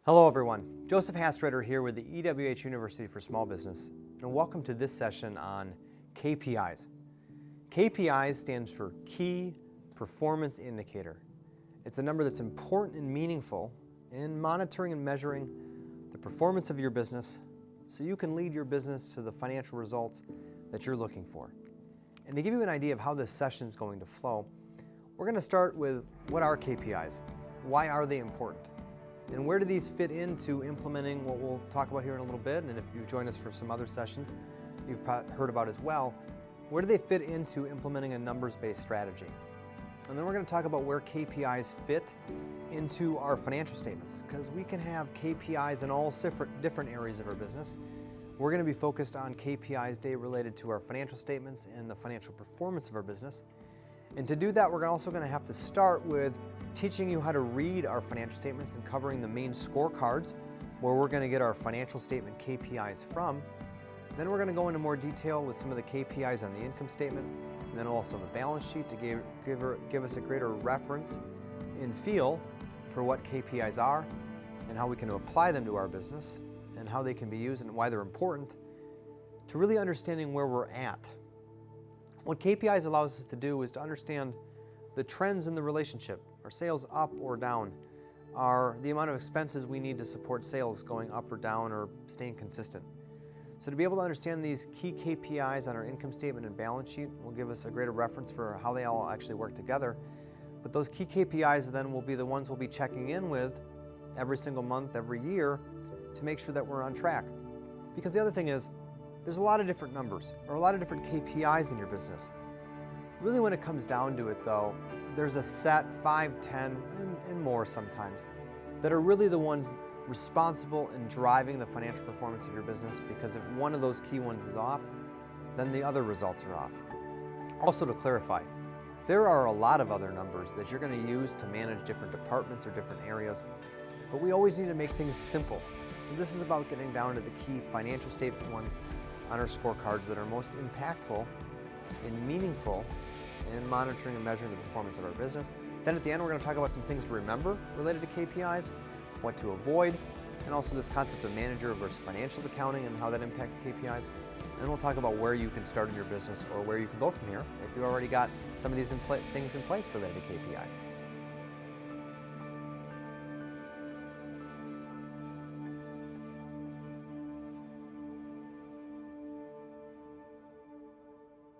Hello everyone, Joseph Hastreiter here with the EWH University for Small Business, and welcome to this session on KPIs. KPIs stands for Key Performance Indicator. It's a number that's important and meaningful in monitoring and measuring the performance of your business so you can lead your business to the financial results that you're looking for. And to give you an idea of how this session is going to flow, we're going to start with what are KPIs? Why are they important? And where do these fit into implementing what we'll talk about here in a little bit, and if you've joined us for some other sessions you've heard about as well, where do they fit into implementing a numbers-based strategy? And then we're going to talk about where KPIs fit into our financial statements, because we can have KPIs in all different areas of our business. We're going to be focused on KPIs today related to our financial statements and the financial performance of our business. And to do that, we're also going to have to start with teaching you how to read our financial statements and covering the main scorecards where we're going to get our financial statement KPIs from. Then we're going to go into more detail with some of the KPIs on the income statement, and then also the balance sheet to give us a greater reference and feel for what KPIs are and how we can apply them to our business and how they can be used and why they're important to really understanding where we're at. What KPIs allows us to do is to understand the trends in the relationship. Are sales up or down? Are the amount of expenses we need to support sales going up or down or staying consistent? So to be able to understand these key KPIs on our income statement and balance sheet will give us a greater reference for how they all actually work together. But those key KPIs then will be the ones we'll be checking in with every single month, every year to make sure that we're on track. Because the other thing is, there's a lot of different numbers or a lot of different KPIs in your business. Really when it comes down to it though, there's a set 5, 10, and more sometimes that are really the ones responsible in driving the financial performance of your business, because if one of those key ones is off, then the other results are off. Also to clarify, there are a lot of other numbers that you're going to use to manage different departments or different areas, but we always need to make things simple. So this is about getting down to the key financial statement ones on our scorecards that are most impactful and meaningful in monitoring and measuring the performance of our business. Then at the end, we're going to talk about some things to remember related to KPIs, what to avoid, and also this concept of manager versus financial accounting and how that impacts KPIs. And then we'll talk about where you can start in your business or where you can go from here if you've already got some of these things in place related to KPIs.